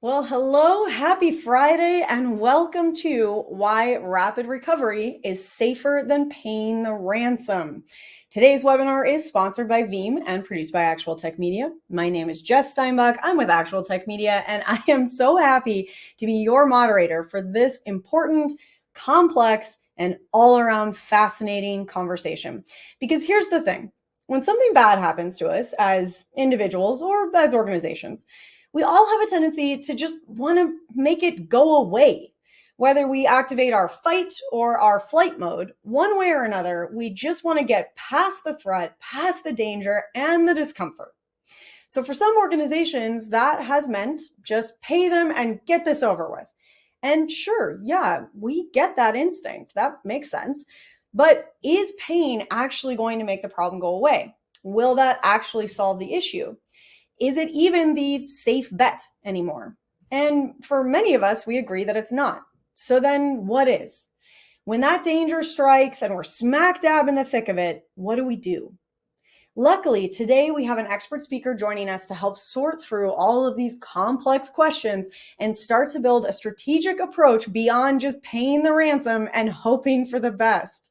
Well, hello, happy Friday, and welcome to Why Rapid Recovery is Safer Than Paying the Ransom. Today's webinar is sponsored by Veeam and produced by Actual Tech Media. My name is Jess Steinbach. I'm with Actual Tech Media, and I am so happy to be your moderator for this important, complex, and all-around fascinating conversation. Because here's the thing. When something bad happens to us as individuals or as organizations, we all have a tendency to just want to make it go away. Whether we activate our fight or our flight mode, one way or another, we just want to get past the threat, past the danger, and the discomfort. So for some organizations, that has meant just pay them and get this over with. And sure, yeah, we get that instinct. That makes sense. But is paying actually going to make the problem go away? Will that actually solve the issue? Is it even the safe bet anymore? And for many of us, we agree that it's not. So then what is? When that danger strikes and we're smack dab in the thick of it, what do we do? Luckily, today we have an expert speaker joining us to help sort through all of these complex questions and start to build a strategic approach beyond just paying the ransom and hoping for the best.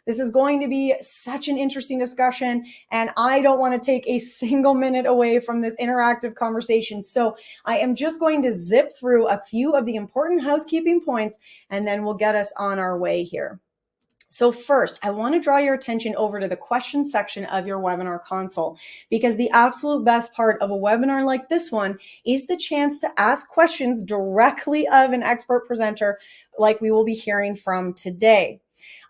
This is going to be such an interesting discussion, and I don't want to take a single minute away from this interactive conversation. So I am just going to zip through a few of the important housekeeping points, and then we'll get us on our way here. So first, I want to draw your attention over to the questions section of your webinar console, because the absolute best part of a webinar like this one is the chance to ask questions directly of an expert presenter like we will be hearing from today.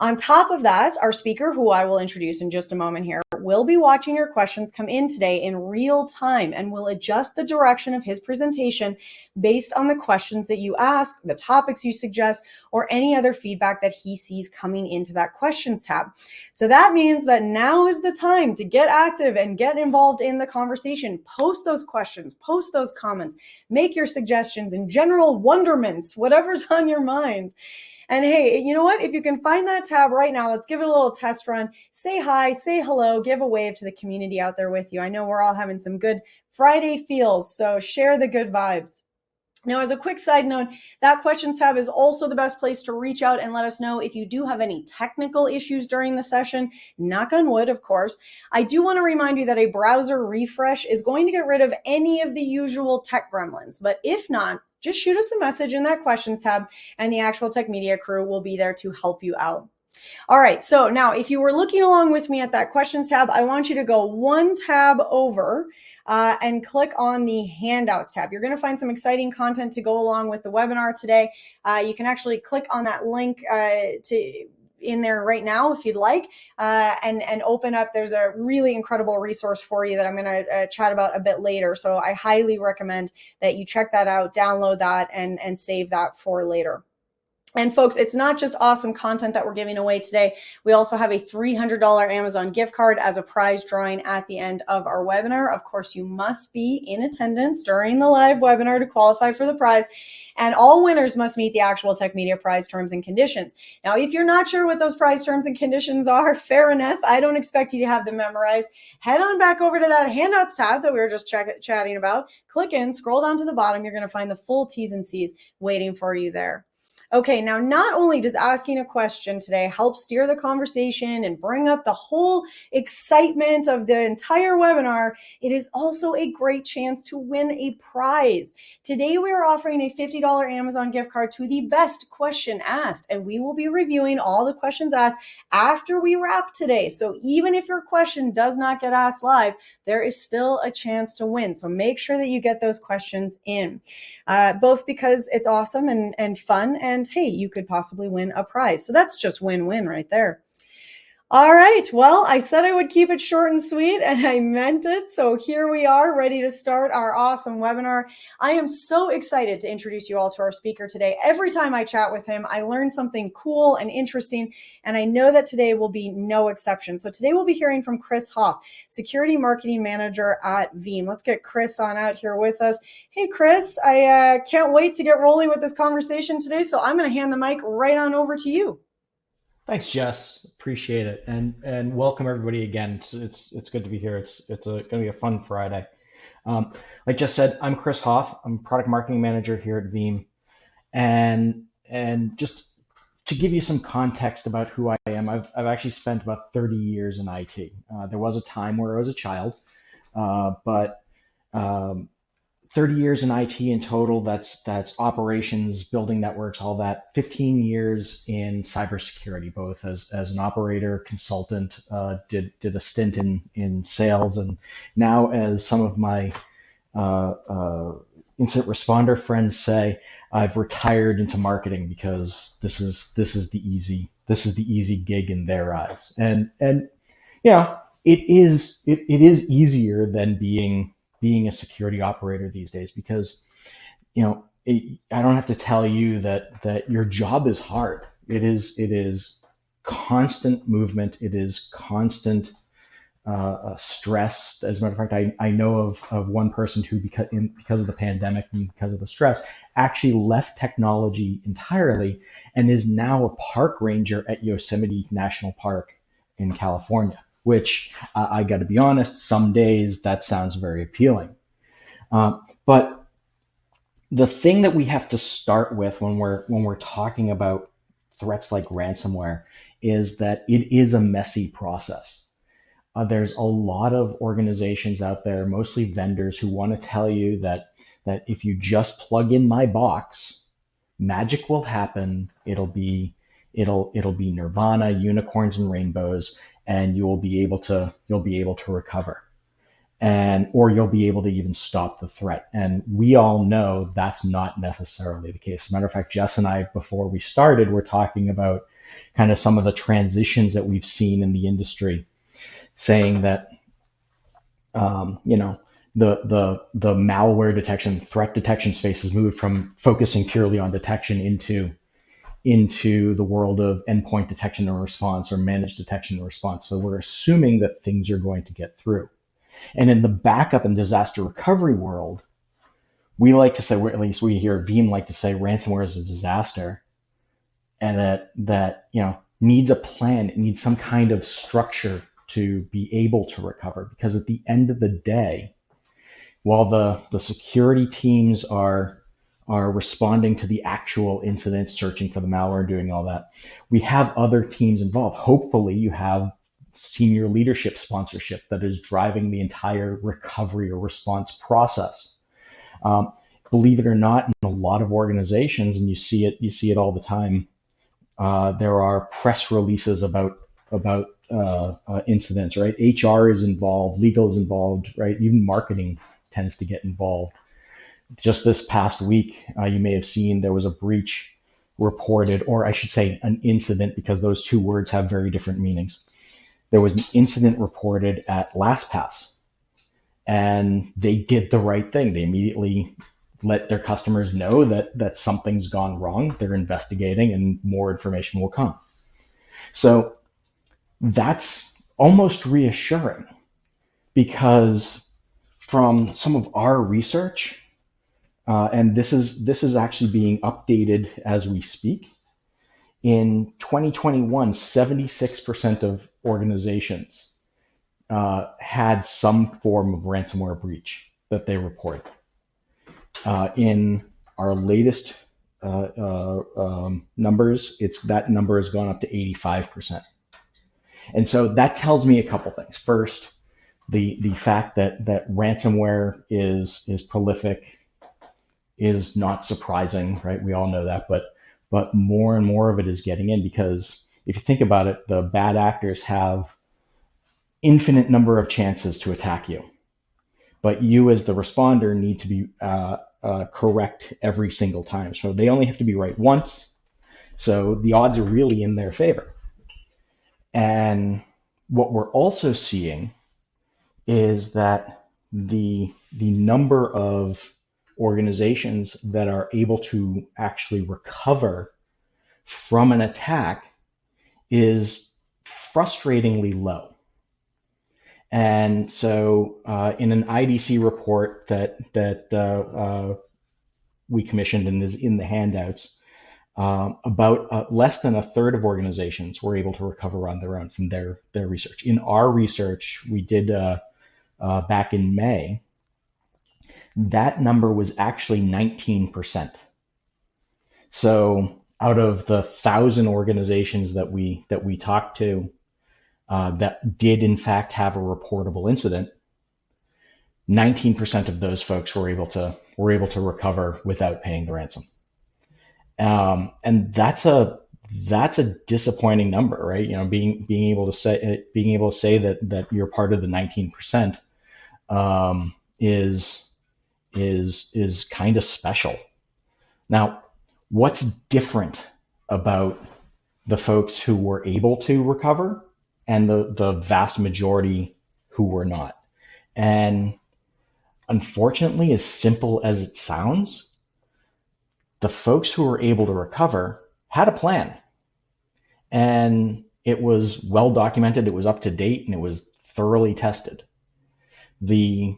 On top of that, our speaker, who I will introduce in just a moment here, will be watching your questions come in today in real time and will adjust the direction of his presentation based on the questions that you ask, the topics you suggest, or any other feedback that he sees coming into that questions tab. So that means that now is the time to get active and get involved in the conversation. Post those questions, post those comments, make your suggestions and general wonderments, whatever's on your mind. And hey, you know what? If you can find that tab right now, let's give it a little test run. Say hi, say hello, give a wave to the community out there with you. I know we're all having some good Friday feels, so share the good vibes. Now, as a quick side note, that questions tab is also the best place to reach out and let us know if you do have any technical issues during the session. Knock on wood, of course. I do want to remind you that a browser refresh is going to get rid of any of the usual tech gremlins, but if not, just shoot us a message in that questions tab and the Actual Tech Media crew will be there to help you out. All right, so now if you were looking along with me at that questions tab, I want you to go one tab over and click on the handouts tab. You're going to find some exciting content to go along with the webinar today. You can actually click on that link in there right now if you'd like, and open up. There's a really incredible resource for you that I'm going to chat about a bit later. So I highly recommend that you check that out, download that, and save that for later. And folks, it's not just awesome content that we're giving away today. We also have a $300 Amazon gift card as a prize drawing at the end of our webinar. Of course, you must be in attendance during the live webinar to qualify for the prize. And all winners must meet the Actual Tech Media prize terms and conditions. Now, if you're not sure what those prize terms and conditions are, fair enough. I don't expect you to have them memorized. Head on back over to that handouts tab that we were just chatting about. Click in, scroll down to the bottom. You're going to find the full T's and C's waiting for you there. Okay, now not only does asking a question today help steer the conversation and bring up the whole excitement of the entire webinar, it is also a great chance to win a prize. Today we are offering a $50 Amazon gift card to the best question asked, and we will be reviewing all the questions asked after we wrap today. So even if your question does not get asked live, there is still a chance to win. So make sure that you get those questions in, both because it's awesome and fun, and hey, you could possibly win a prize. So that's just win-win right there. All right, well, I said I would keep it short and sweet, and I meant it. So here we are, ready to start our awesome webinar. I am so excited to introduce you all to our speaker today. Every time I chat with him, I learn something cool and interesting, and I know that today will be no exception. So today we'll be hearing from Chris Hoff, Security Marketing Manager at Veeam. Let's get Chris on out here with us. Hey, Chris, I can't wait to get rolling with this conversation today, so I'm going to hand the mic right on over to you. Thanks, Jess. Appreciate it, and welcome everybody again. It's good to be here. It's going to be a fun Friday. Like just said, I'm Chris Hoff. I'm product marketing manager here at Veeam, and just to give you some context about who I am, I've actually spent about 30 years in IT. There was a time where I was a child, but um, 30 years in IT in total. That's operations, building networks, all that. 15 years in cybersecurity, both as an operator, consultant, did a stint in sales, and now as some of my incident responder friends say, I've retired into marketing because this is the easy gig in their eyes, and it is easier than being a security operator these days because I don't have to tell you that your job is hard. It is constant movement. It is constant stress. As a matter of fact, I know of one person who, because of the pandemic and because of the stress, actually left technology entirely and is now a park ranger at Yosemite National Park in California, which I got to be honest, some days that sounds very appealing. But the thing that we have to start with when we're talking about threats like ransomware is that it is a messy process. There's a lot of organizations out there, mostly vendors, who want to tell you that if you just plug in my box, magic will happen. It'll be nirvana, unicorns and rainbows, and you'll be able to recover, and or you'll be able to even stop the threat. And we all know that's not necessarily the case. As a matter of fact, Jess and I, before we started, were talking about kind of some of the transitions that we've seen in the industry, saying that the malware detection, threat detection space has moved from focusing purely on detection into the world of endpoint detection and response, or managed detection and response. So we're assuming that things are going to get through. And in the backup and disaster recovery world, we like to say, or at least we here at Veeam like to say, ransomware is a disaster, and that needs a plan. It needs some kind of structure to be able to recover. Because at the end of the day, while the security teams are responding to the actual incident, searching for the malware, doing all that, we have other teams involved. Hopefully, you have senior leadership sponsorship that is driving the entire recovery or response process. Um, Believe it or not, in a lot of organizations, and you see it all the time. There are press releases about incidents, right? HR is involved, legal is involved, right? Even marketing tends to get involved. Just this past week, you may have seen there was a breach reported, or I should say an incident, because those two words have very different meanings. There was an incident reported at LastPass, and they did the right thing. They immediately let their customers know that something's gone wrong. They're investigating, and more information will come. So that's almost reassuring, because from some of our research, and this is actually being updated as we speak. In 2021, 76% of organizations had some form of ransomware breach that they reported. In our latest numbers, that number has gone up to 85%. And so that tells me a couple things. First, the fact that ransomware is prolific is not surprising, right? We all know that, but more and more of it is getting in, because if you think about it, the bad actors have infinite number of chances to attack you, but you as the responder need to be correct every single time. So they only have to be right once. So the odds are really in their favor. And what we're also seeing is that the number of organizations that are able to actually recover from an attack is frustratingly low. And so, in an IDC report that we commissioned and is in the handouts, about less than a third of organizations were able to recover on their own from their research. In our research, we did back in May, That number was actually 19%. So out of the 1,000 organizations that we talked to that did in fact have a reportable incident, 19% of those folks were able to recover without paying the ransom. And that's a disappointing number, right? You know, being able to say that you're part of the 19% is kind of special. Now, what's different about the folks who were able to recover and the vast majority who were not? And unfortunately, as simple as it sounds, the folks who were able to recover had a plan, and it was well documented, it was up to date, and it was thoroughly tested. The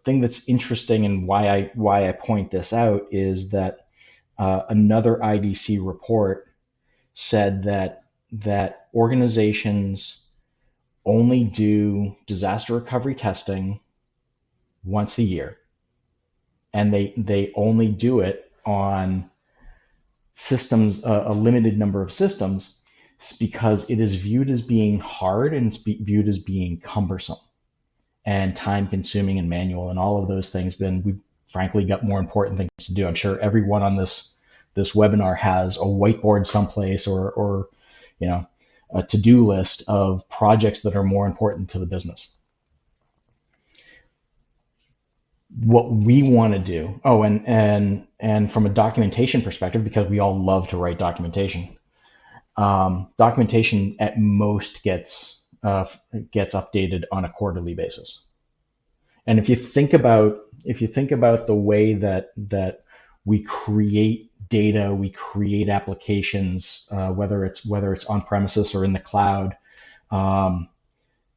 thing that's interesting and why I point this out is that another IDC report said that organizations only do disaster recovery testing once a year, and they only do it on systems, a limited number of systems, because it is viewed as being hard and it's viewed as being cumbersome and time consuming and manual and all of those things. We've frankly got more important things to do. I'm sure everyone on this webinar has a whiteboard someplace or you know, a to-do list of projects that are more important to the business. What we want to do, and from a documentation perspective, because we all love to write documentation, documentation at most gets updated on a quarterly basis. And if you think about the way that we create data, we create applications, whether it's on premises or in the cloud,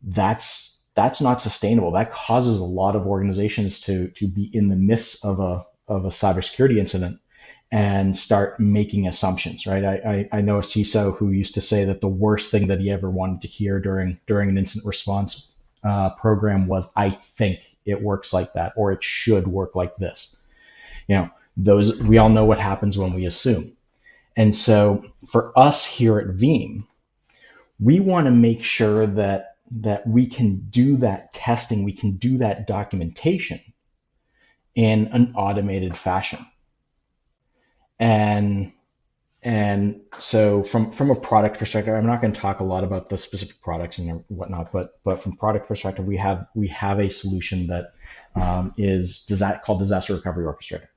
that's not sustainable. That causes a lot of organizations to be in the midst of a cybersecurity incident and start making assumptions, right? I know a CISO who used to say that the worst thing that he ever wanted to hear during an incident response program was, "I think it works like that," or "it should work like this." You know, we all know what happens when we assume. And so for us here at Veeam, we want to make sure that we can do that testing, we can do that documentation in an automated fashion. And so from a product perspective, I'm not going to talk a lot about the specific products and whatnot, but from product perspective, we have a solution that is called Disaster Recovery Orchestrator.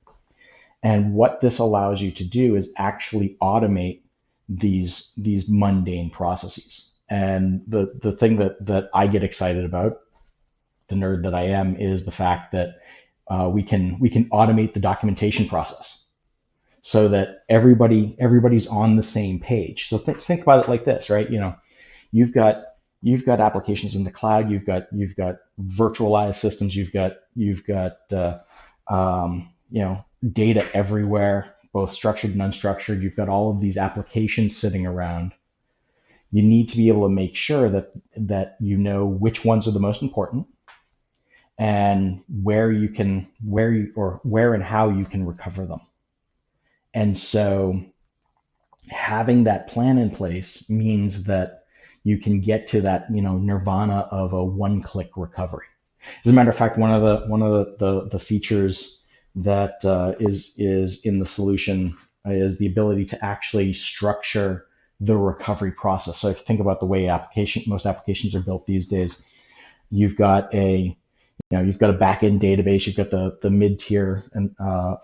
And what this allows you to do is actually automate these mundane processes. And the thing that I get excited about, the nerd that I am, is the fact that we can automate the documentation process so that everybody's on the same page. So think about it like this, right? You know, you've got applications in the cloud, you've got virtualized systems, you've got you know, data everywhere, both structured and unstructured. You've got all of these applications sitting around. You need to be able to make sure that you know which ones are the most important and where and how you can recover them. And so having that plan in place means that you can get to that, you know, nirvana of a one-click recovery. As a matter of fact, one of the features that is in the solution is the ability to actually structure the recovery process. So if you think about the way most applications are built these days, you've got a back-end database, you've got the mid-tier and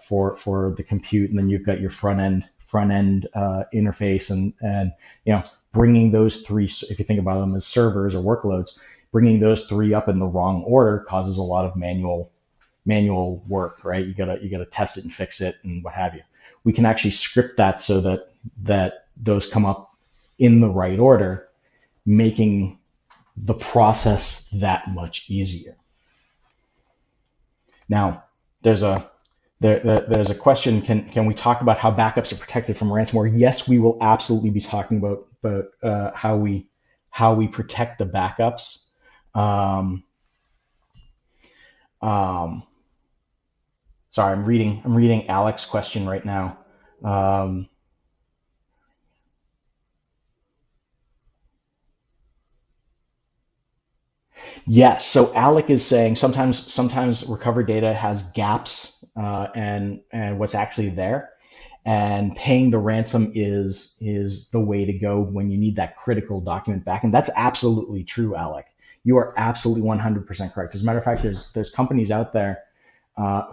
for the compute, and then you've got your front-end interface, and you know, bringing those three, if you think about them as servers or workloads, bringing those three up in the wrong order causes a lot of manual work, right? You gotta test it and fix it and what have you. We can actually script that so that those come up in the right order, making the process that much easier. Now, there's a question. Can we talk about how backups are protected from ransomware? Yes, we will absolutely be talking about how we protect the backups. Sorry, I'm reading Alex's question right now. Um, yes, so Alec is saying sometimes recovered data has gaps, and what's actually there, and paying the ransom is the way to go when you need that critical document back, and that's absolutely true, Alec. You are absolutely 100% correct. As a matter of fact, there's companies out there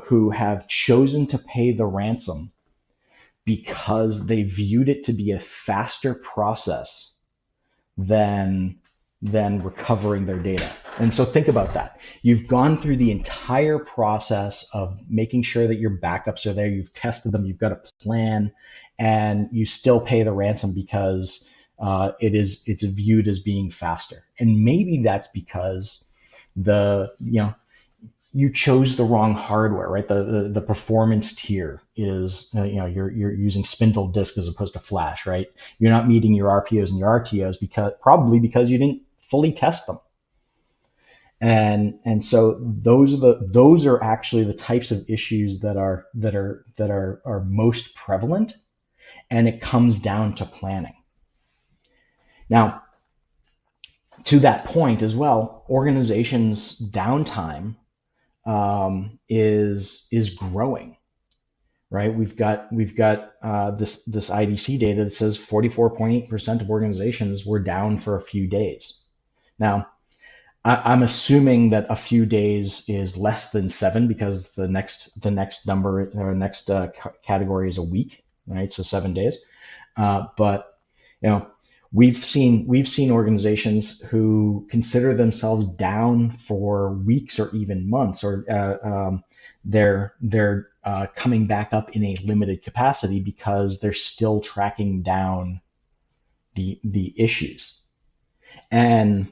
who have chosen to pay the ransom because they viewed it to be a faster process than recovering their data. And so think about that. You've gone through the entire process of making sure that your backups are there. You've tested them. You've got a plan, and you still pay the ransom because it's viewed as being faster. And maybe that's because you chose the wrong hardware, right? The performance tier is you're using spindle disk as opposed to flash, right? You're not meeting your RPOs and your RTOs because you didn't fully test them. And so those are actually the types of issues that are most prevalent, and it comes down to planning. Now, to that point as well, organizations' downtime is growing, right? We've got this IDC data that says 44.8% of organizations were down for a few days. Now, I'm assuming that a few days is less than 7 because the next number or next category is a week, right? So 7 days. But we've seen organizations who consider themselves down for weeks or even months, or they're coming back up in a limited capacity because they're still tracking down the issues. And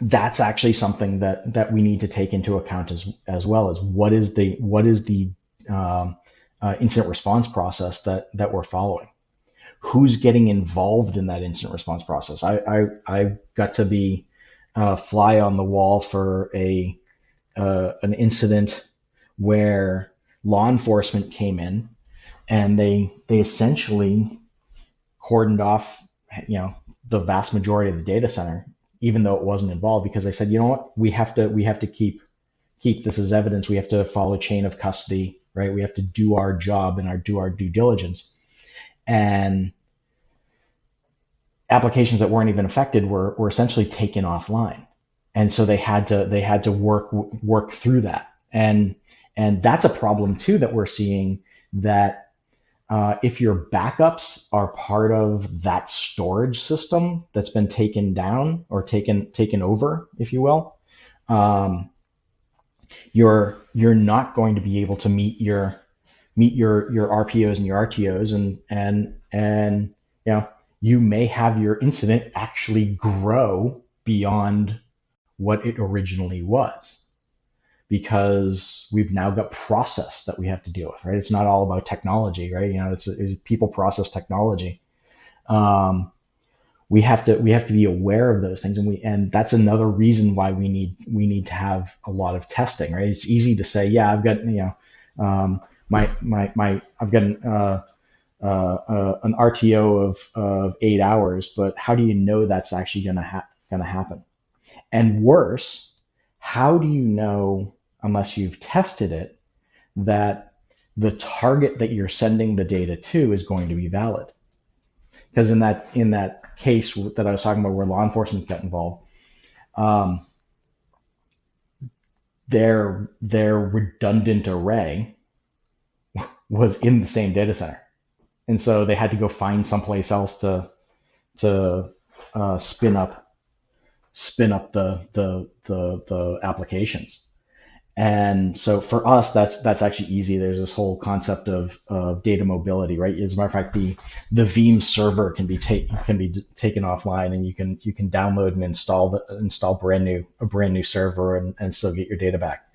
that's actually something that we need to take into account as well as what is the incident response process that we're following. Who's getting involved in that incident response process? I got to be fly on the wall for an incident where law enforcement came in and they essentially cordoned off the vast majority of the data center, even though it wasn't involved, because they said, you know what, we have to keep this as evidence. We have to follow chain of custody, right? We have to do our job and do our due diligence. And applications that weren't even affected were essentially taken offline, and so they had to work through that. And that's a problem too that we're seeing, that if your backups are part of that storage system that's been taken down or taken over, if you will, you're not going to be able to meet your RPOs and your RTOs, and you may have your incident actually grow beyond what it originally was, because we've now got process that we have to deal with, right? It's not all about technology, right? It's people, process, technology. We have to be aware of those things, and that's another reason why we need to have a lot of testing, right? It's easy to say, yeah, I've got I've got an RTO of 8 hours, but how do you know that's actually gonna happen? And worse, how do you know, unless you've tested it, that the target that you're sending the data to is going to be valid? Because in that case that I was talking about where law enforcement got involved, their redundant array was in the same data center, and so they had to go find someplace else to spin up the applications. And so for us, that's actually easy. There's this whole concept of data mobility, right? As a matter of fact, the Veeam server can be taken offline, and you can download and install a brand new server and still get your data back.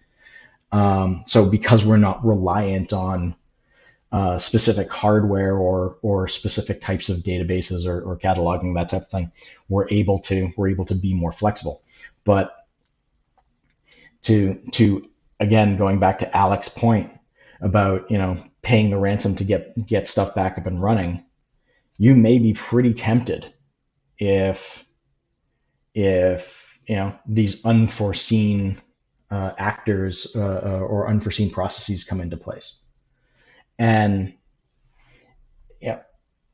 So because we're not reliant on specific hardware or specific types of databases or cataloging, that type of thing, we're able to be more flexible. But to again, going back to Alex's point, about, paying the ransom to get stuff back up and running, you may be pretty tempted if these unforeseen actors or unforeseen processes come into place. And yeah,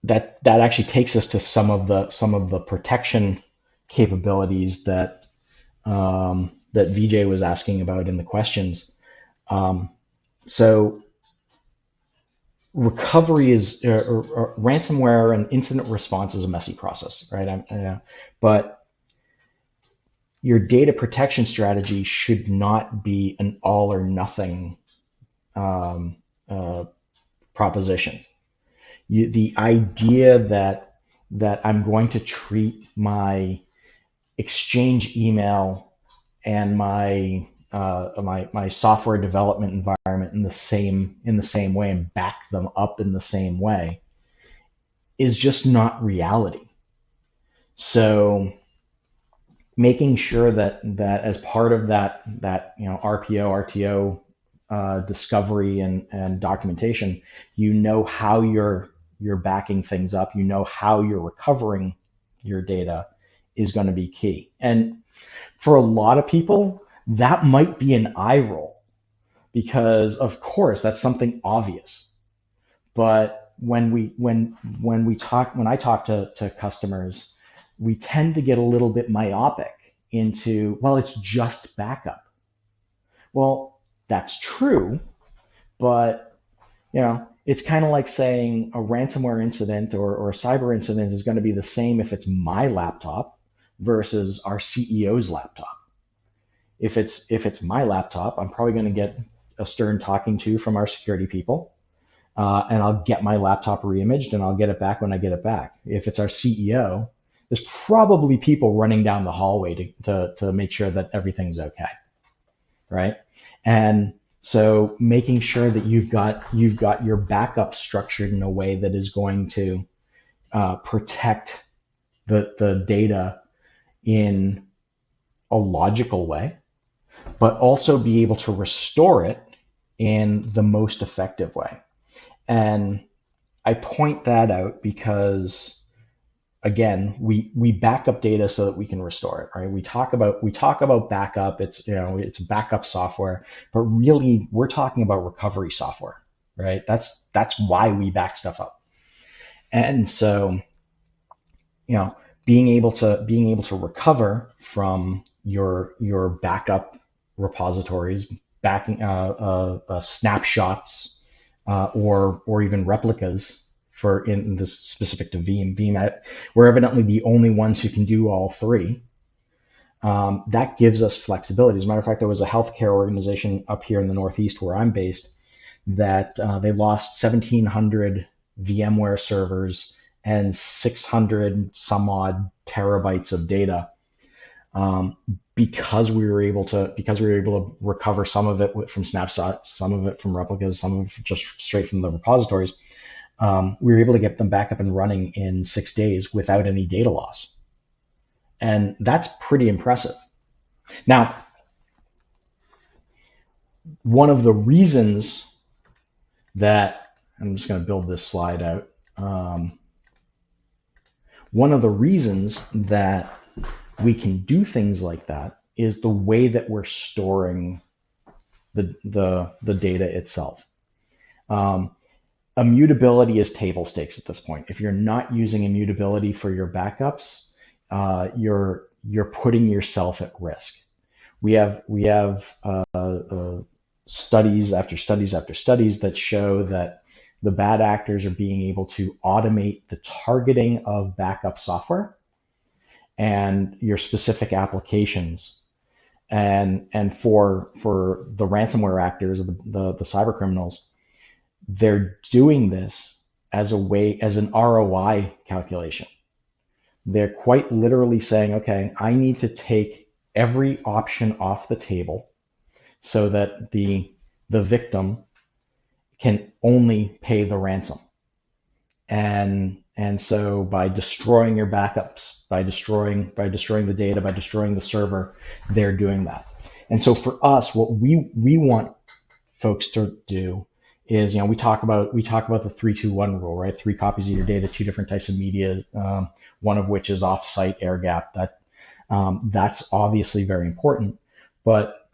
that actually takes us to some of the protection capabilities that VJ was asking about in the questions. So recovery is or ransomware and incident response is a messy process, right? But your data protection strategy should not be an all or nothing proposition. The idea that I'm going to treat my Exchange email and my software development environment in the same way and back them up in the same way is just not reality. So making sure that as part of that RPO, RTO discovery and documentation, how you're backing things up, how you're recovering your data is going to be key. And for a lot of people, that might be an eye roll because, of course, that's something obvious. But when I talk to customers, we tend to get a little bit myopic into, well, it's just backup. Well, that's true, but it's kind of like saying a ransomware incident or a cyber incident is going to be the same if it's my laptop versus our CEO's laptop. If it's my laptop, I'm probably going to get a stern talking to from our security people, and I'll get my laptop reimaged and I'll get it back when I get it back. If it's our CEO, there's probably people running down the hallway to make sure that everything's okay, right? And so making sure that you've got your backup structured in a way that is going to protect the data in a logical way, but also be able to restore it in the most effective way. And I point that out because, again, we back up data so that we can restore it, right? We talk about backup. It's backup software, but really we're talking about recovery software, right? That's why we back stuff up. And so, being able to recover from your backup repositories, backing snapshots, or even replicas. In this specific to Veeam, we're evidently the only ones who can do all three. That gives us flexibility. As a matter of fact, there was a healthcare organization up here in the Northeast where I'm based that they lost 1,700 VMware servers and 600 some odd terabytes of data because we were able to recover some of it from snapshots, some of it from replicas, some of it just straight from the repositories. We were able to get them back up and running in 6 days without any data loss. And that's pretty impressive. Now, one of the reasons that, I'm just going to build this slide out. One of the reasons that we can do things like that is the way that we're storing the data itself. Immutability is table stakes at this point. If you're not using immutability for your backups, you're putting yourself at risk. We have studies after studies after studies that show that the bad actors are being able to automate the targeting of backup software and your specific applications. And for the ransomware actors, the cyber criminals, they're doing this as an ROI calculation. They're quite literally saying, okay, I need to take every option off the table so that the victim can only pay the ransom. And so by destroying your backups, by destroying the data, by destroying the server, they're doing that. And so for us, what we want folks to do is, we talk about the 3-2-1 rule, right? 3 copies of your data, 2 different types of media, one of which is off-site air gap. That's obviously very important, but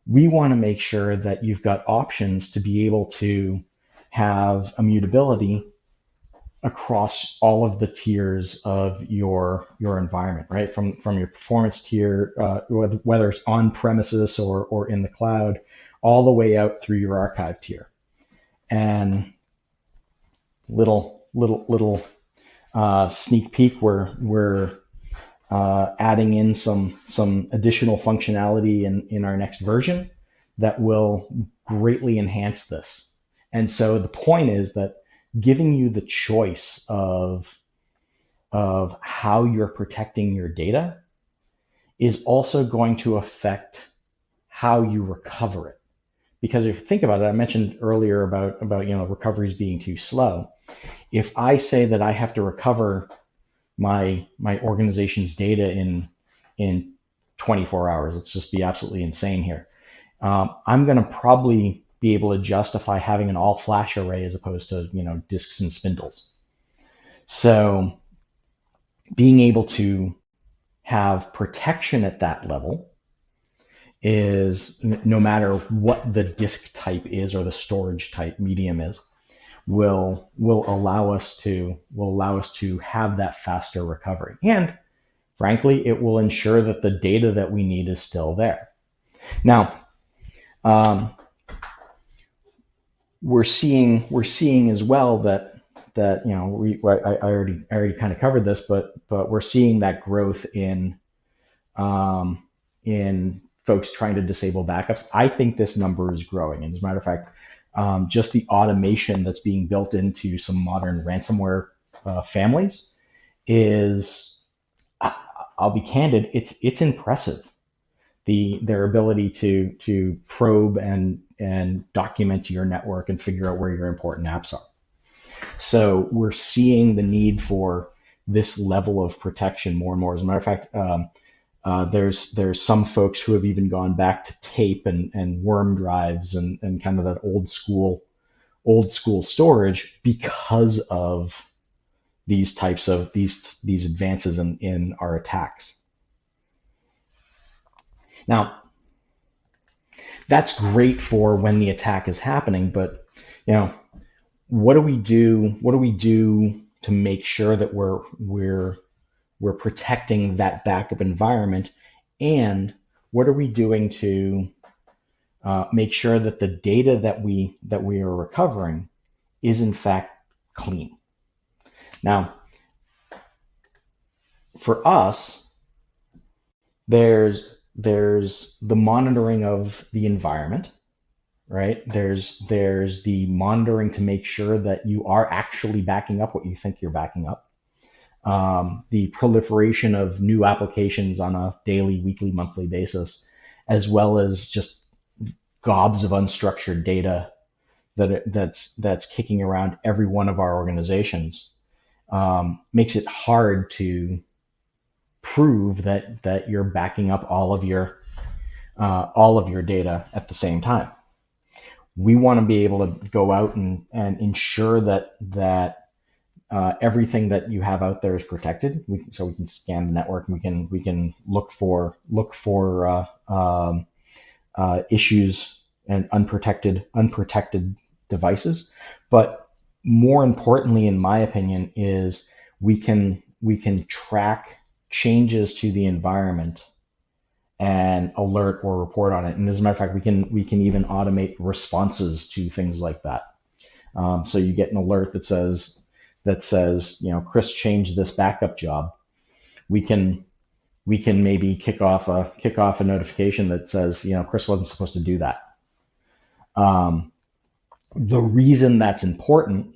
we want to make sure that you've got options to be able to have immutability across all of the tiers of your environment, right? From your performance tier, whether it's on premises or in the cloud, all the way out through your archive tier. And little sneak peek, we're adding in some additional functionality in our next version that will greatly enhance this. And so the point is that giving you the choice of how you're protecting your data is also going to affect how you recover it. Because if you think about it, I mentioned earlier about recoveries being too slow. If I say that I have to recover my organization's data in 24 hours, let's just be absolutely insane here. I'm going to probably be able to justify having an all flash array as opposed to disks and spindles. So being able to have protection at that level is, no matter what the disk type is or the storage type medium is, will allow us to have that faster recovery. And frankly, it will ensure that the data that we need is still there. Now, we're seeing as well that I already kind of covered this, but we're seeing that growth in folks trying to disable backups. I think this number is growing, and as a matter of fact, just the automation that's being built into some modern ransomware families is, I'll be candid, it's impressive. Their ability to probe and document your network and figure out where your important apps are. So we're seeing the need for this level of protection more and more. As a matter of fact, there's some folks who have even gone back to tape and worm drives and kind of that old school storage because of these types of these advances in our attacks. Now, that's great for when the attack is happening, but what do we do to make sure that we're protecting that backup environment, and what are we doing to make sure that the data that we are recovering is in fact clean? Now, for us, there's the monitoring of the environment, right? There's the monitoring to make sure that you are actually backing up what you think you're backing up. The proliferation of new applications on a daily, weekly, monthly basis, as well as just gobs of unstructured data that's kicking around every one of our organizations, makes it hard to prove that you're backing up all of your data at the same time. We want to be able to go out and ensure that everything that you have out there is protected. So we can scan the network. And we can look for issues and unprotected devices. But more importantly, in my opinion, is we can track changes to the environment and alert or report on it. And as a matter of fact, we can even automate responses to things like that. So you get an alert that says, Chris changed this backup job. We can maybe kick off a notification that says, Chris wasn't supposed to do that. The reason that's important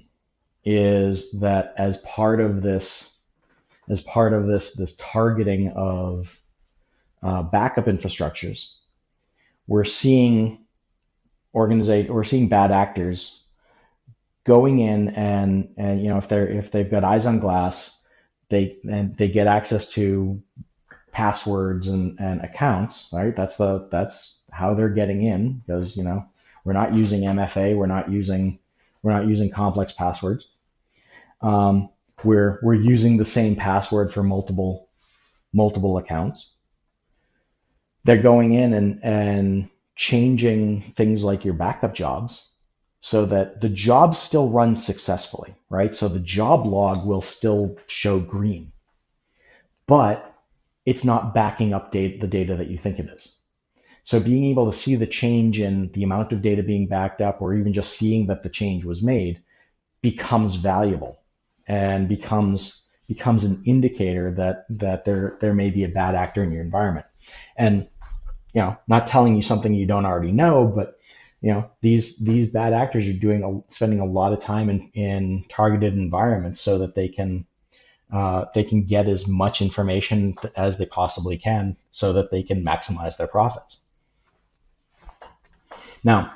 is that as part of this targeting of backup infrastructures, we're seeing bad actors going in and if they've got eyes on glass, they get access to passwords and accounts, right? That's how they're getting in, because we're not using MFA, we're not using We're not using complex passwords. We're using the same password for multiple accounts. They're going in and changing things like your backup jobs so that the job still runs successfully, right? So the job log will still show green, but it's not backing up the data that you think it is. So being able to see the change in the amount of data being backed up, or even just seeing that the change was made, becomes valuable and becomes an indicator that there may be a bad actor in your environment. And not telling you something you don't already know, but these bad actors are spending a lot of time in targeted environments so that they can get as much information as they possibly can so that they can maximize their profits. Now,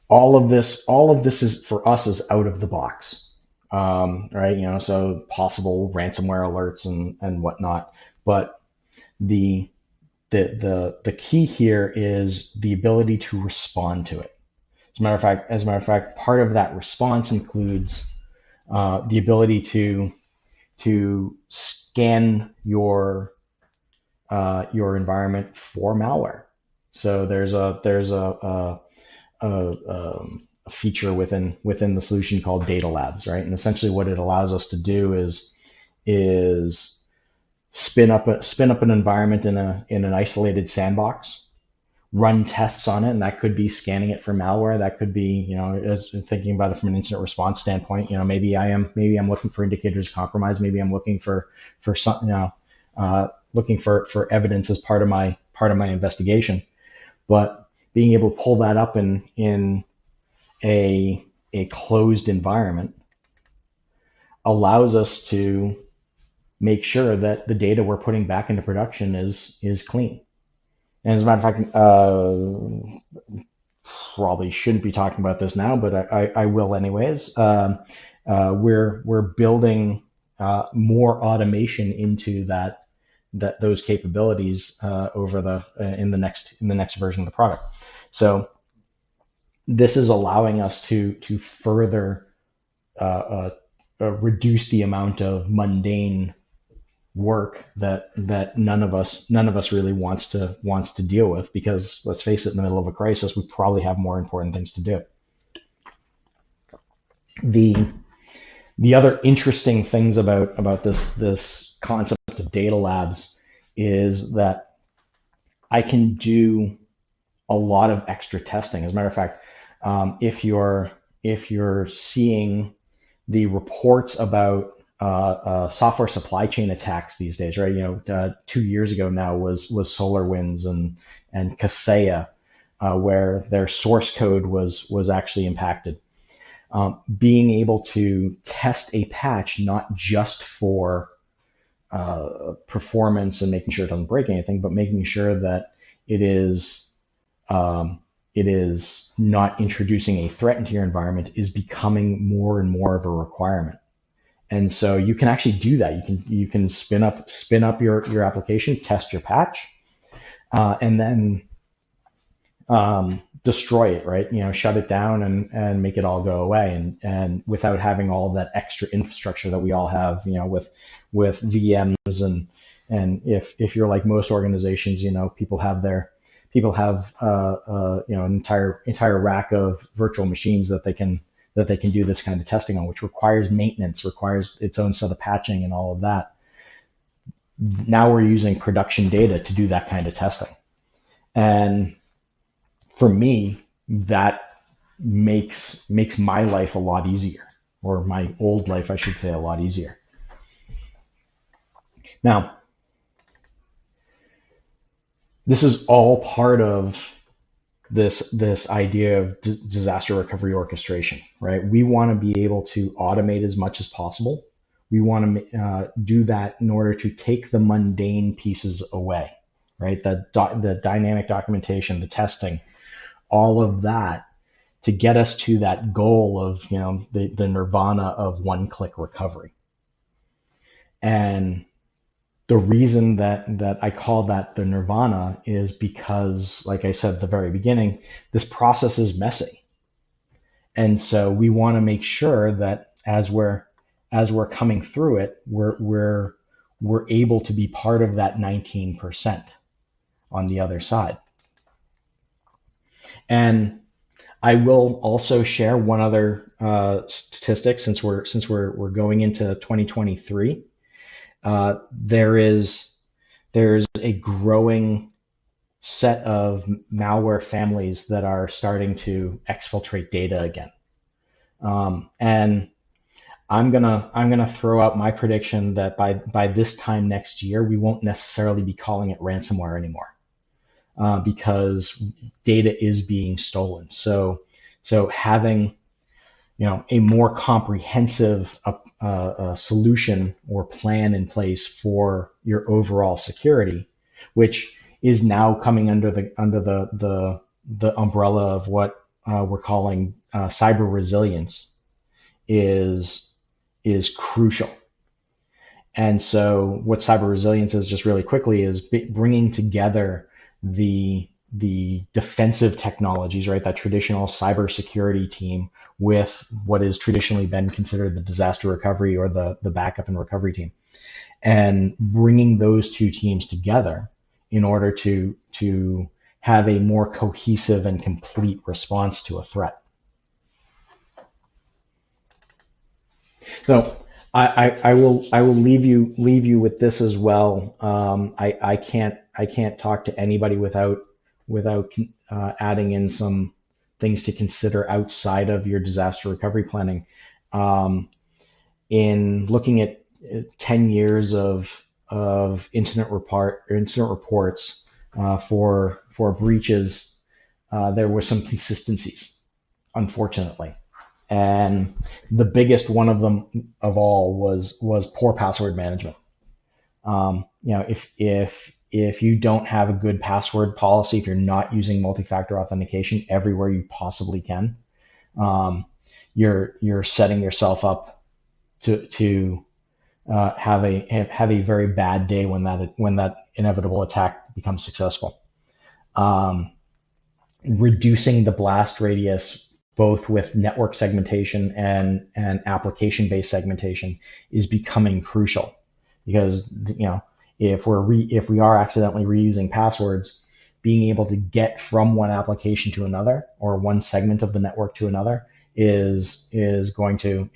all of this is for us is out of the box, right? So possible ransomware alerts and whatnot, but the key here is the ability to respond to it. As a matter of fact, part of that response includes the ability to scan your environment for malware. So there's a feature within the solution called data labs, right? And essentially what it allows us to do is spin up an environment in an isolated sandbox, run tests on it, and that could be scanning it for malware. That could be, as thinking about it from an incident response standpoint, maybe I'm looking for indicators of compromise. Maybe I'm looking for something, looking for evidence as part of my investigation. But being able to pull that up in a closed environment allows us to make sure that the data we're putting back into production is clean. And as a matter of fact, probably shouldn't be talking about this now, but I will anyways. We're building more automation into those capabilities in the next version of the product. So this is allowing us to further reduce the amount of mundane work that none of us really wants to deal with, because let's face it, in the middle of a crisis, we probably have more important things to do. The other interesting things about this concept of data labs is that I can do a lot of extra testing. As a matter of fact, if you're seeing the reports about software supply chain attacks these days, right? 2 years ago now was SolarWinds and Kaseya, where their source code was actually impacted. Being able to test a patch not just for performance and making sure it doesn't break anything, but making sure that it is not introducing a threat into your environment is becoming more and more of a requirement. And so you can actually do that. You can spin up your application, test your patch, and then destroy it, right? Shut it down and make it all go away, and without having all of that extra infrastructure that we all have, with VMs and if you're like most organizations, people have an entire rack of virtual machines that they can do this kind of testing on, which requires maintenance, requires its own set of patching and all of that. Now we're using production data to do that kind of testing. And for me, that makes my life a lot easier, or my old life, I should say, a lot easier. Now, this is all part of this idea of disaster recovery orchestration, right? We want to be able to automate as much as possible. We want to do that in order to take the mundane pieces away, right? The dynamic documentation, the testing, all of that, to get us to that goal of the nirvana of one-click recovery. And the reason that I call that the nirvana is because, like I said at the very beginning, this process is messy. And so we want to make sure that as we're coming through it, we're able to be part of that 19% on the other side. And I will also share one other statistic since we're going into 2023. There's a growing set of malware families that are starting to exfiltrate data again. And I'm gonna throw out my prediction that by this time next year, we won't necessarily be calling it ransomware anymore, because data is being stolen. So having a more comprehensive solution or plan in place for your overall security, which is now coming under the umbrella of what we're calling cyber resilience, is crucial. And so what cyber resilience is, just really quickly, is bringing together the defensive technologies, right? That traditional cybersecurity team with what has traditionally been considered the disaster recovery or the backup and recovery team, and bringing those two teams together in order to have a more cohesive and complete response to a threat. So I will leave you with this as well. I can't talk to anybody without adding in some things to consider outside of your disaster recovery planning. In looking at 10 years of incident reports for breaches, there were some consistencies, unfortunately. And the biggest one of them of all was poor password management. If you don't have a good password policy, if you're not using multi-factor authentication everywhere you possibly can, you're setting yourself up to have a very bad day when that inevitable attack becomes successful. Reducing the blast radius, both with network segmentation and application-based segmentation, is becoming crucial, because if we are accidentally reusing passwords, being able to get from one application to another or one segment of the network to another is going to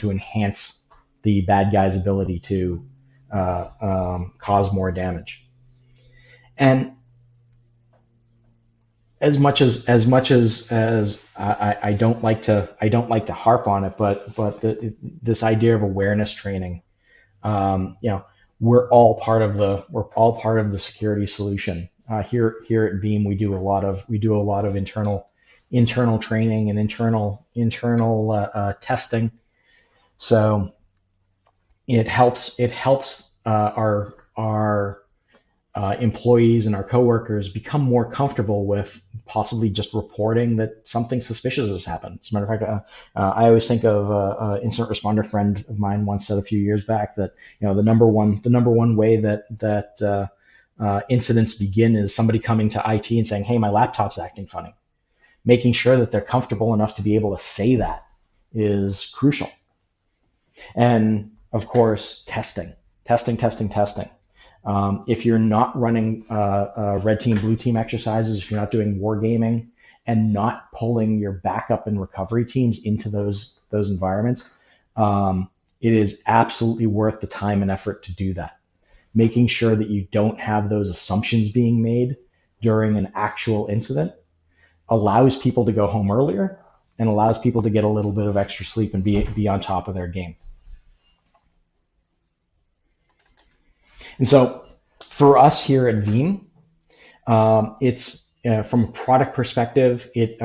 enhance the bad guy's ability to cause more damage. And as much as I don't like to harp on it, but this idea of awareness training, we're all part of the security solution. Here at Veeam, we do a lot of internal training and internal testing. So it helps our employees and our coworkers become more comfortable with possibly just reporting that something suspicious has happened. As a matter of fact, I always think of an incident responder friend of mine once said a few years back that the number one way that incidents begin is somebody coming to IT and saying, "Hey, my laptop's acting funny." Making sure that they're comfortable enough to be able to say that is crucial. And of course, testing. If you're not running red team, blue team exercises, if you're not doing wargaming and not pulling your backup and recovery teams into those environments, it is absolutely worth the time and effort to do that. Making sure that you don't have those assumptions being made during an actual incident allows people to go home earlier and allows people to get a little bit of extra sleep and be on top of their game. And so for us here at Veeam, it's from a product perspective, it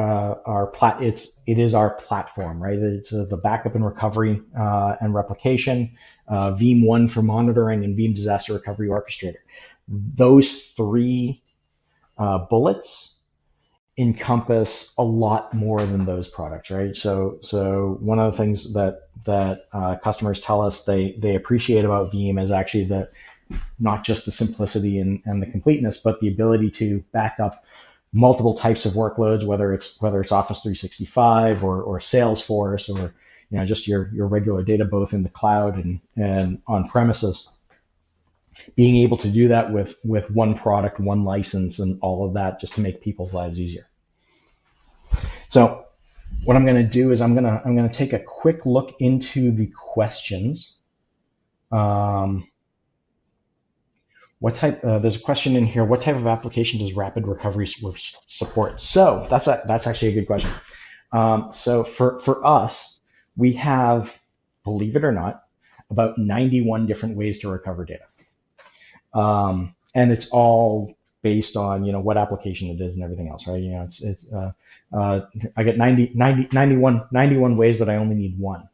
is our platform, right? It's the backup and recovery and replication, Veeam One for monitoring, and Veeam Disaster Recovery Orchestrator. Those three bullets encompass a lot more than those products, right? So one of the things that customers tell us they appreciate about Veeam is actually not just the simplicity and the completeness, but the ability to back up multiple types of workloads, whether it's Office 365 or Salesforce or just your regular data, both in the cloud and on premises. Being able to do that with one product, one license, and all of that, just to make people's lives easier. So what I'm going to do is I'm going to take a quick look into the questions. What type? There's a question in here. What type of application does rapid recovery support? So that's actually a good question. So for us, we have, believe it or not, about 91 different ways to recover data, and it's all based on what application it is and everything else, right? I get 91 ways, but I only need one.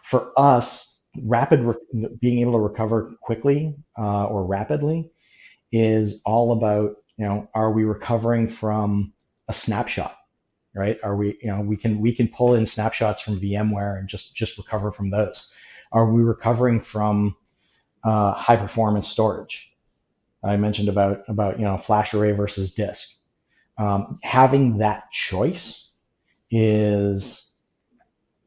For us, being able to recover quickly or rapidly is all about, are we recovering from a snapshot, right? Are we, we can pull in snapshots from VMware and just recover from those. Are we recovering from high performance storage? I mentioned about flash array versus disk. Having that choice is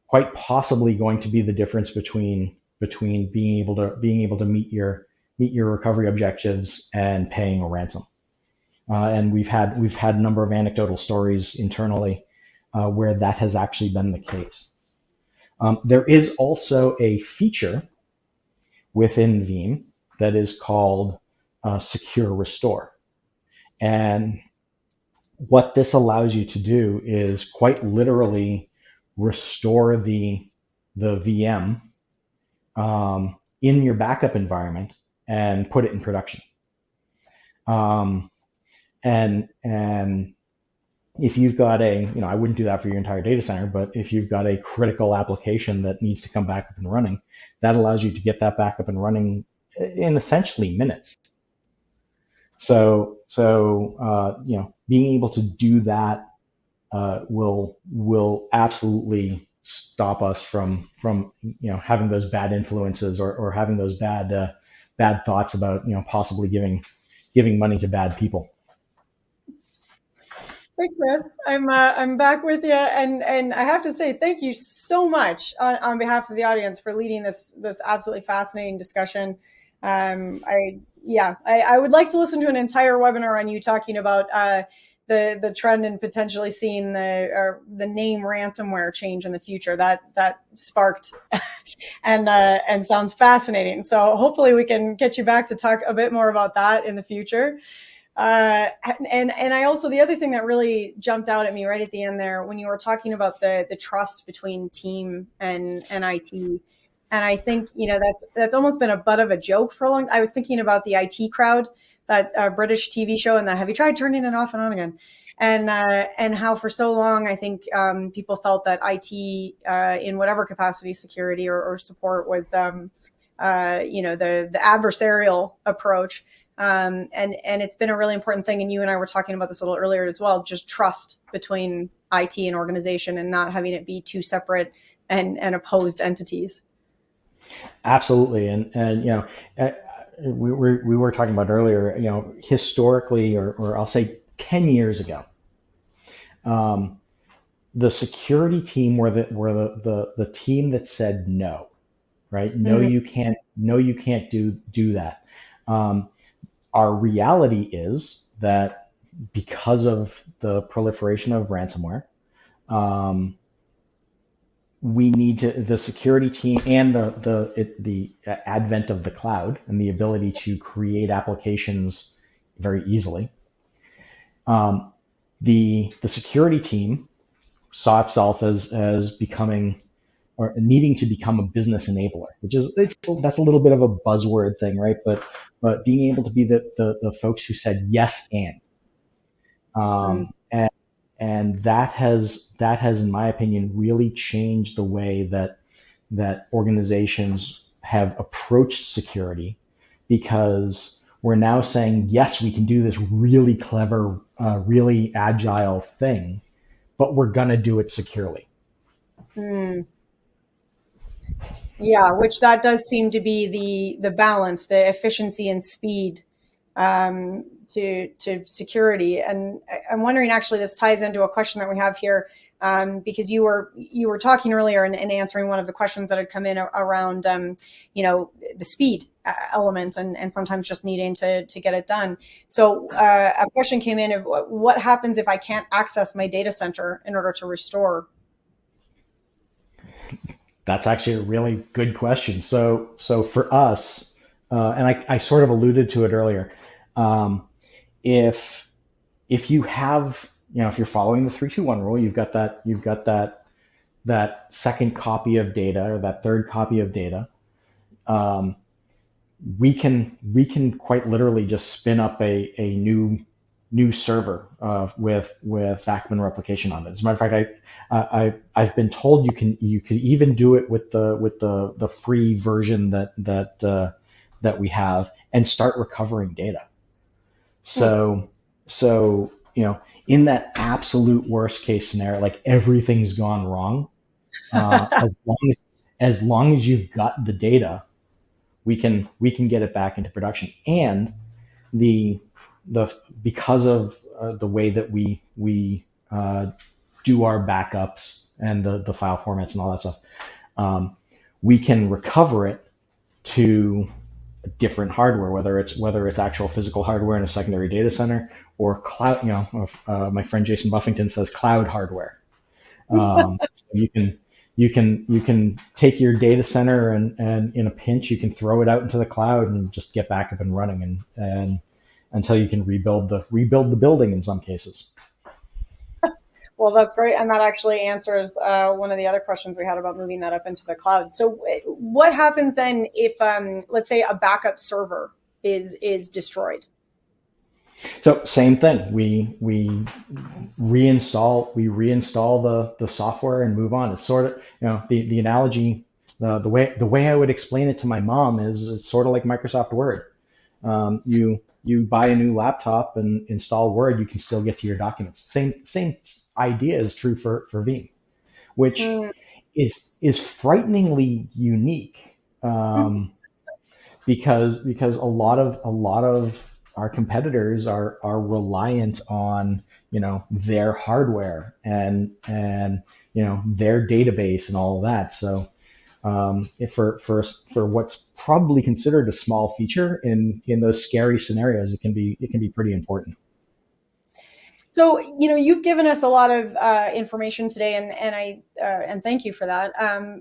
quite possibly going to be the difference between being able to meet your recovery objectives and paying a ransom. And we've had a number of anecdotal stories internally where that has actually been the case. There is also a feature within Veeam that is called Secure Restore, and what this allows you to do is quite literally restore the VM in your backup environment and put it in production. And if you've got I wouldn't do that for your entire data center, but if you've got a critical application that needs to come back up and running, that allows you to get that back up and running in essentially minutes. So being able to do that will absolutely stop us from having those bad influences or having those bad thoughts about possibly giving money to bad people. Hey Chris, I'm back with you, and I have to say thank you so much on behalf of the audience for leading this absolutely fascinating discussion. I would like to listen to an entire webinar on you talking about the trend and potentially seeing the name ransomware change in the future. That sparked and sounds fascinating. So hopefully we can get you back to talk a bit more about that in the future. And I also, the other thing that really jumped out at me right at the end there, when you were talking about the trust between team and IT. And I think, that's almost been a butt of a joke for a long time. I was thinking about the IT Crowd, that British TV show, and have you tried turning it off and on again? And how for so long, I think people felt that IT, in whatever capacity, security or support, was the adversarial approach. And it's been a really important thing. And you and I were talking about this a little earlier as well, just trust between IT and organization and not having it be two separate and opposed entities. Absolutely. And we were talking about earlier, historically, or I'll say 10 years ago, the security team were the team that said no, right? No, you can't do that. Our reality is that because of the proliferation of ransomware, we need the security team and the advent of the cloud and the ability to create applications very easily. The security team saw itself as becoming or needing to become a business enabler, which is that's a little bit of a buzzword thing, right? But being able to be the folks who said yes and that has, in my opinion, really changed the way that organizations have approached security, because we're now saying, yes, we can do this really clever, really agile thing, but we're going to do it securely. Yeah, which that does seem to be the balance, the efficiency and speed to security. And I'm wondering, actually, this ties into a question that we have here, because you were talking earlier and answering one of the questions that had come in around the speed element and sometimes just needing to get it done. So a question came in of what happens if I can't access my data center in order to restore. That's actually a really good question. So for us, and I sort of alluded to it earlier, um, if if you have, if you're following the 3-2-1 rule, you've got that second copy of data or that third copy of data. Um, we can quite literally just spin up a new server with backbone replication on it. As a matter of fact, I've been told you could even do it with the free version that we have and start recovering data. So in that absolute worst case scenario, like everything's gone wrong, as long as you've got the data, we can get it back into production. And the the because of the way that we do our backups and the file formats and all that stuff, we can recover it to different hardware, whether it's actual physical hardware in a secondary data center or cloud. My friend Jason Buffington says cloud hardware. So you can take your data center and in a pinch you can throw it out into the cloud and just get back up and running and until you can rebuild the building in some cases. Well, that's great, and that actually answers one of the other questions we had about moving that up into the cloud. So, what happens then if, let's say, a backup server is destroyed? So same thing. We reinstall the software and move on. It's sort of, the analogy, the way I would explain it to my mom is it's sort of like Microsoft Word. You buy a new laptop and install Word, you can still get to your documents. Same idea is true for Veeam, which Mm. is frighteningly unique, because a lot of our competitors are reliant on their hardware and their database and all of that. So if for what's probably considered a small feature in those scary scenarios, it can be pretty important. So, you've given us a lot of information today, and thank you for that.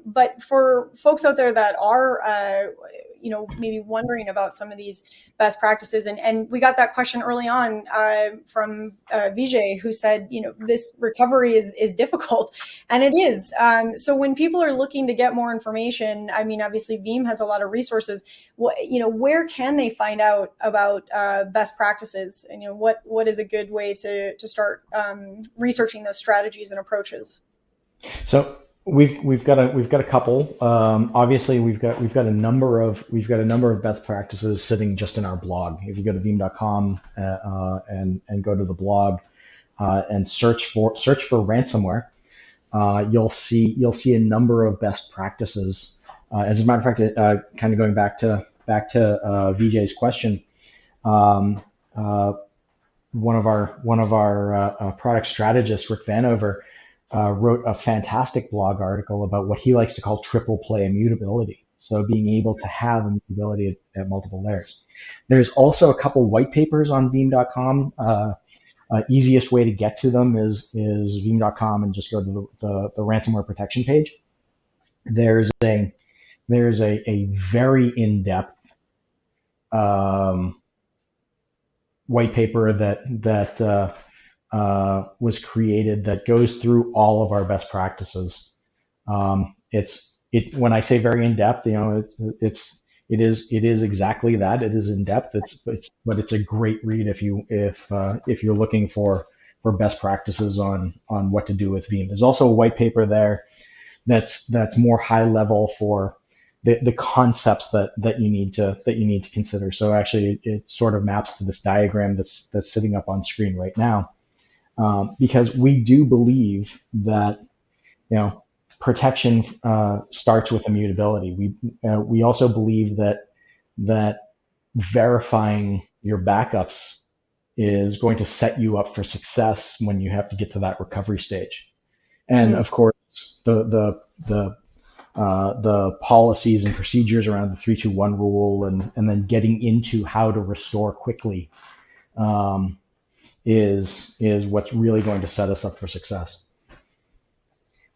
But for folks out there that are, maybe wondering about some of these best practices, and we got that question early on from Vijay, who said, this recovery is difficult, and it is. So when people are looking to get more information, I mean, obviously Veeam has a lot of resources. Where can they find out about best practices? And what is a good way to start researching those strategies and approaches? So we've got a couple. Obviously, we've got a number of best practices sitting just in our blog. If you go to veeam.com and go to the blog and search for ransomware, you'll see a number of best practices. As a matter of fact, kind of going back to Vijay's question, um, uh, one of our product strategists, Rick Vanover, wrote a fantastic blog article about what he likes to call triple play immutability. So being able to have immutability at multiple layers. There's also a couple white papers on veeam.com. Easiest way to get to them is veeam.com and just go to the ransomware protection page. There's a very in-depth um, white paper that was created that goes through all of our best practices. It when I say very in depth, it is exactly that. It is in depth. But it's a great read if you're looking for best practices on what to do with Veeam. There's also a white paper there that's more high level for the concepts that you need to consider. So actually, it sort of maps to this diagram that's sitting up on screen right now, because we do believe that protection starts with immutability. We also believe that verifying your backups is going to set you up for success when you have to get to that recovery stage. And Mm. of course, the policies and procedures around the 3-2-1 rule, and then getting into how to restore quickly, um, is what's really going to set us up for success.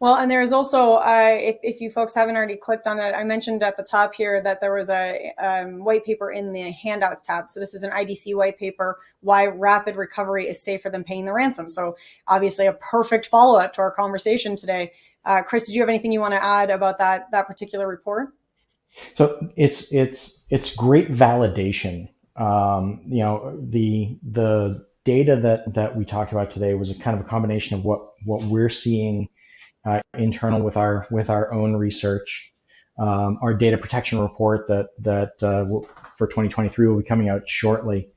Well, and there's also, if you folks haven't already clicked on it, I mentioned at the top here that there was a white paper in the handouts tab. So this is an IDC white paper, why rapid recovery is safer than paying the ransom. So obviously a perfect follow-up to our conversation today. Chris, did you have anything you want to add about that particular report? So it's great validation. The data that we talked about today was a kind of a combination of what we're seeing internal with our own research. Our data protection report that for 2023 will be coming out shortly,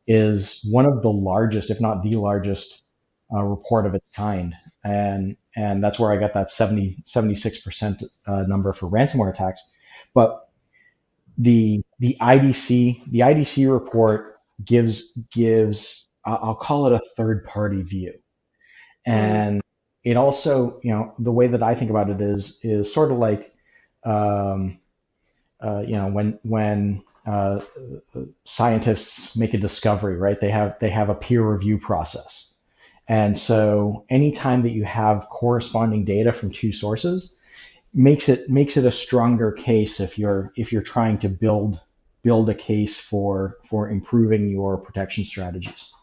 is one of the largest, if not the largest, report of its kind. And that's where I got that 76% number for ransomware attacks. But the IDC report gives I'll call it a third party view. Mm. And it also, the way that I think about it is sort of like, um, when scientists make a discovery, right? They have a peer review process, and so anytime that you have corresponding data from two sources, makes it a stronger case if you're trying to build a case for improving your protection strategies.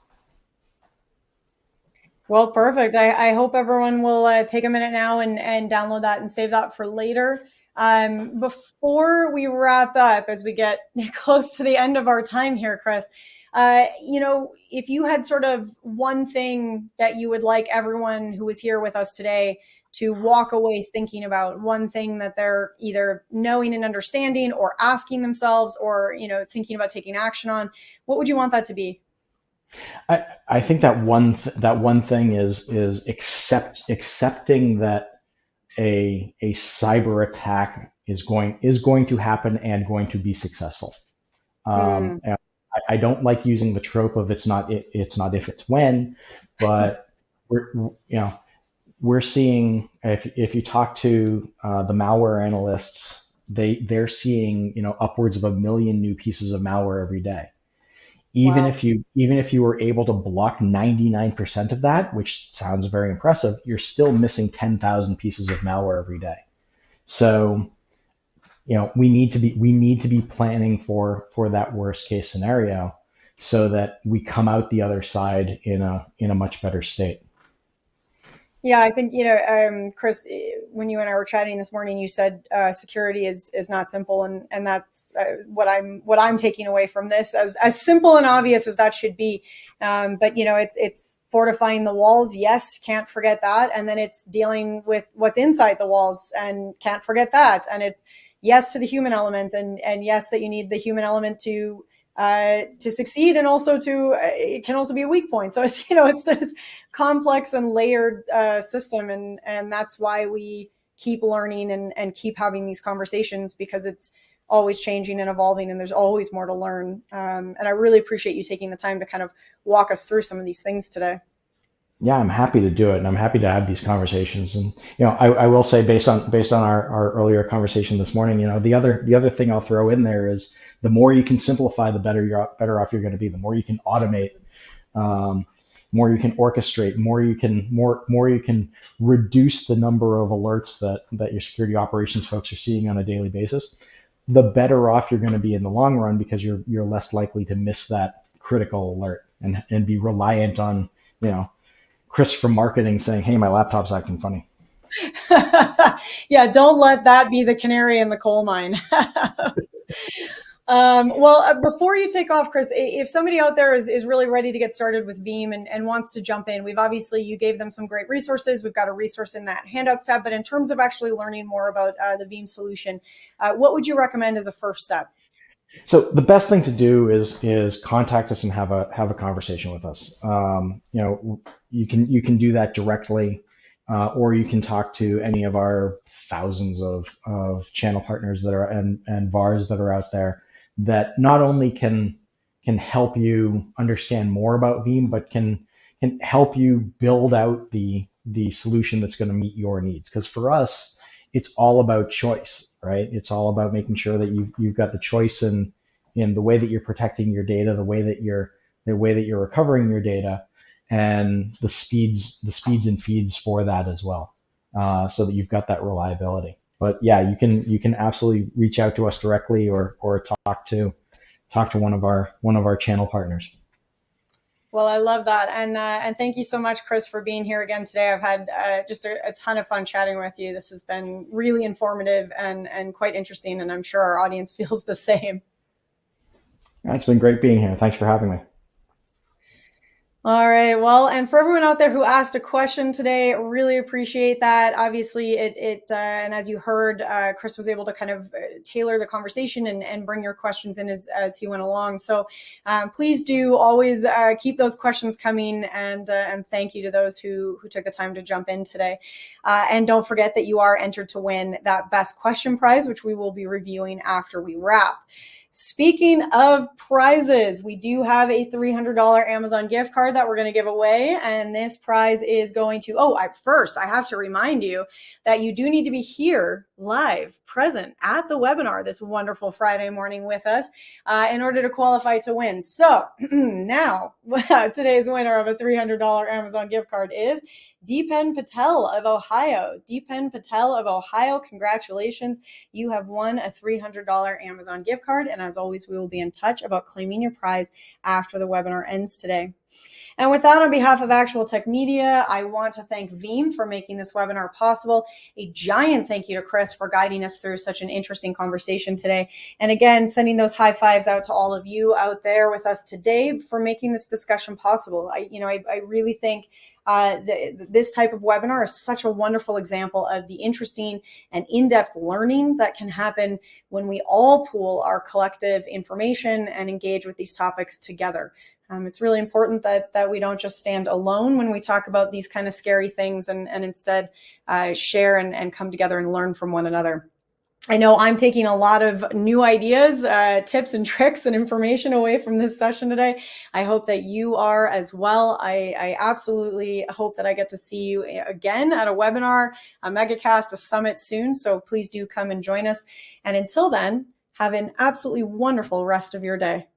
Well, perfect. I hope everyone will take a minute now and download that and save that for later. Before we wrap up, as we get close to the end of our time here, Chris, if you had sort of one thing that you would like everyone who was here with us today to walk away thinking about, one thing that they're either knowing and understanding or asking themselves or, thinking about taking action on, what would you want that to be? I think that one thing is accepting that a cyber attack is going to happen and going to be successful. Mm. And I don't like using the trope of it's not if, it's when, but we're we're seeing, if you talk to the malware analysts, they're seeing upwards of 1 million new pieces of malware every day. Wow. Even if you were able to block 99% of that, which sounds very impressive, you're still missing 10,000 pieces of malware every day. So we need to be planning for that worst case scenario, so that we come out the other side in a much better state. Yeah, I think, Chris, when you and I were chatting this morning, you said security is not simple, and that's what I'm taking away from this, as simple and obvious as that should be. But it's fortifying the walls. Yes, can't forget that, and then it's dealing with what's inside the walls, and can't forget that, and it's yes to the human element, and yes that you need the human element to succeed, and also it can also be a weak point. So it's this complex and layered system, and that's why we keep learning and keep having these conversations, because it's always changing and evolving, and there's always more to learn. And I really appreciate you taking the time to kind of walk us through some of these things today. Yeah, I'm happy to do it, and I'm happy to have these conversations. And I will say, based on our earlier conversation this morning, the other thing I'll throw in there is, the more you can simplify, the better off you're going to be. The more you can automate, more you can orchestrate, more you can reduce the number of alerts that your security operations folks are seeing on a daily basis, the better off you're going to be in the long run, because you're less likely to miss that critical alert, and be reliant on Chris from marketing saying, "Hey, my laptop's acting funny." Yeah, don't let that be the canary in the coal mine. Well, before you take off, Chris, if somebody out there is really ready to get started with Veeam and wants to jump in, you gave them some great resources. We've got a resource in that handouts tab, but in terms of actually learning more about the Veeam solution, what would you recommend as a first step? So the best thing to do is contact us and have a conversation with us. You can do that directly, or you can talk to any of our thousands of channel partners that are and VARs that are out there that not only can help you understand more about Veeam, but can help you build out the solution that's going to meet your needs. Because for us, it's all about choice, right? It's all about making sure that you've got the choice in the way that you're protecting your data, the way that you're recovering your data, and the speeds and feeds for that as well, so that you've got that reliability. But yeah, you can absolutely reach out to us directly or talk to one of our channel partners. Well, I love that, and thank you so much, Chris, for being here again today. I've had just a ton of fun chatting with you. This has been really informative and quite interesting, and I'm sure our audience feels the same. It's been great being here. Thanks for having me. All right. Well, and for everyone out there who asked a question today, really appreciate that. Obviously, and as you heard, Chris was able to kind of tailor the conversation and bring your questions in as he went along. So please do always keep those questions coming, and thank you to those who took the time to jump in today. And don't forget that you are entered to win that best question prize, which we will be reviewing after we wrap. Speaking of prizes, we do have a $300 Amazon gift card that we're going to give away. And this prize is going to, first, I have to remind you that you do need to be here live, present at the webinar this wonderful Friday morning with us in order to qualify to win. So now, today's winner of a $300 Amazon gift card is Deepen Patel of Ohio. Deepen Patel of Ohio, congratulations. You have won a $300 Amazon gift card. And as always, we will be in touch about claiming your prize after the webinar ends today. And with that, on behalf of Actual Tech Media, I want to thank Veeam for making this webinar possible. A giant thank you to Chris for guiding us through such an interesting conversation today. And again, sending those high fives out to all of you out there with us today for making this discussion possible. I really think this type of webinar is such a wonderful example of the interesting and in-depth learning that can happen when we all pool our collective information and engage with these topics together. It's really important that we don't just stand alone when we talk about these kind of scary things, and instead share and come together and learn from one another. I know I'm taking a lot of new ideas, tips and tricks and information away from this session today. I hope that you are as well. I absolutely hope that I get to see you again at a webinar, a megacast, a summit soon. So please do come and join us. And until then, have an absolutely wonderful rest of your day.